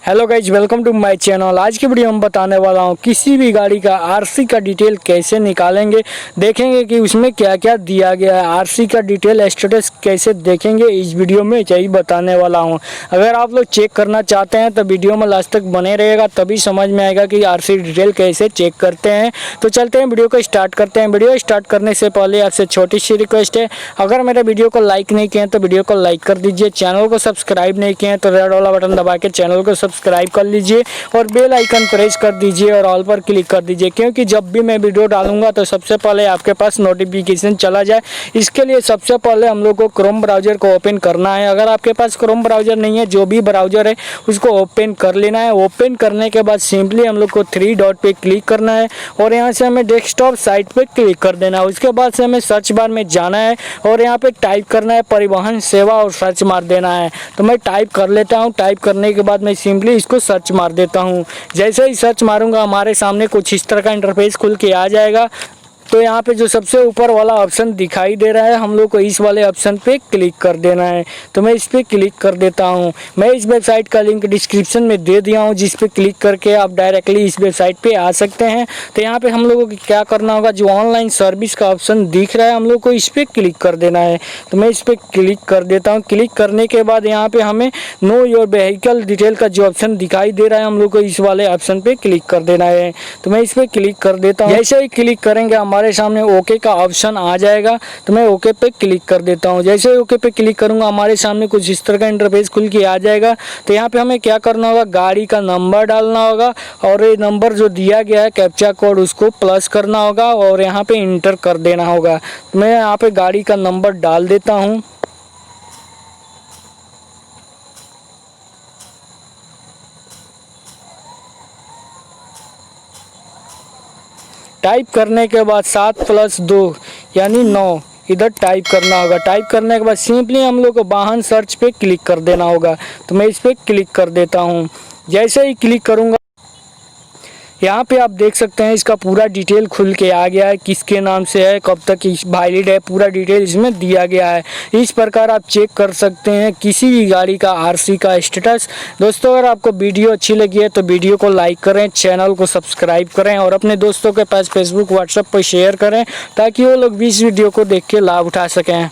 Hello guys, welcome to my channel. आज की video में बताने वाला हूँ किसी भी गाड़ी का आरसी का डिटेल कैसे निकालेंगे, देखेंगे कि उसमें क्या क्या दिया गया है। आरसी का डिटेल स्टेटस कैसे देखेंगे इस वीडियो में यही बताने वाला हूँ। अगर आप लोग चेक करना चाहते हैं तो वीडियो में लास्ट तक बने रहेगा, तभी समझ में आएगा कि आरसी डिटेल कैसे चेक करते हैं। तो चलते हैं वीडियो को स्टार्ट करते हैं। वीडियो स्टार्ट करने से पहले आपसे छोटी सी रिक्वेस्ट है, अगर मेरे वीडियो को लाइक नहीं किए तो वीडियो को लाइक कर दीजिए। चैनल को सब्सक्राइब नहीं किए तो रेड वाला बटन दबा के चैनल को सब्सक्राइब कर लीजिए और बेल आइकन प्रेस कर दीजिए और ऑल पर क्लिक कर दीजिए, क्योंकि जब भी मैं वीडियो डालूंगा तो सबसे पहले आपके पास नोटिफिकेशन चला जाए। इसके लिए सबसे पहले हम लोग को क्रोम ब्राउज़र को ओपन करना है। अगर आपके पास क्रोम ब्राउज़र नहीं है, जो भी ब्राउज़र है उसको ओपन कर लेना है। ओपन करने के बाद सिंपली हम लोग को 3 डॉट पे क्लिक करना है और यहाँ से हमें डेस्कटॉप साइट पे क्लिक कर देना है। उसके बाद से हमें सर्च बार में जाना है और यहाँ पे टाइप करना है परिवहन सेवा और सर्च मार देना है। तो मैं टाइप कर लेता हूँ। टाइप करने के बाद मैं सिंपली इसको सर्च मार देता हूँ। जैसे ही सर्च मारूंगा हमारे सामने कुछ इस तरह का इंटरफेस खुल के आ जाएगा। तो यहाँ पे जो सबसे ऊपर वाला ऑप्शन दिखाई दे रहा है, हम लोग को इस वाले ऑप्शन पे क्लिक कर देना है। तो मैं इस पे क्लिक कर देता हूँ। मैं इस वेबसाइट का लिंक डिस्क्रिप्शन में दे दिया हूँ, जिस पे क्लिक करके आप डायरेक्टली इस वेबसाइट पे आ सकते हैं। तो यहाँ पे हम लोगों को क्या करना होगा, जो ऑनलाइन सर्विस का ऑप्शन दिख रहा है हम लोग को इस पर क्लिक कर देना है। तो मैं इस पर क्लिक कर देता हूँ। क्लिक करने के बाद यहाँ पे हमें नो योर व्हीकल डिटेल का जो ऑप्शन दिखाई दे रहा है, हम लोग को इस वाले ऑप्शन पे क्लिक कर देना है। तो मैं इस पर क्लिक कर देता हूँ। जैसे ही क्लिक करेंगे हमारे सामने ओके का ऑप्शन आ जाएगा। तो मैं ओके पे क्लिक कर देता हूँ। जैसे ही ओके पे क्लिक करूँगा हमारे सामने कुछ इस तरह का इंटरफेस खुल के आ जाएगा। तो यहाँ पे हमें क्या करना होगा, गाड़ी का नंबर डालना होगा और ये नंबर जो दिया गया है कैप्चा कोड उसको प्लस करना होगा और यहाँ पे इंटर कर देना होगा। तो मैं यहाँ पे गाड़ी का नंबर डाल देता हूँ। टाइप करने के बाद 7 + 2 यानी 9 इधर टाइप करना होगा। टाइप करने के बाद सिंपली हम लोग को वाहन सर्च पे क्लिक कर देना होगा। तो मैं इस पर क्लिक कर देता हूँ। जैसे ही क्लिक करूँगा यहाँ पे आप देख सकते हैं इसका पूरा डिटेल खुल के आ गया है, किसके नाम से है, कब तक वैलिड है, पूरा डिटेल इसमें दिया गया है। इस प्रकार आप चेक कर सकते हैं किसी भी गाड़ी का आरसी का स्टेटस। दोस्तों, अगर आपको वीडियो अच्छी लगी है तो वीडियो को लाइक करें, चैनल को सब्सक्राइब करें और अपने दोस्तों के पास फेसबुक व्हाट्सएप पर शेयर करें, ताकि वो लोग भी इस वीडियो को देख के लाभ उठा सकें।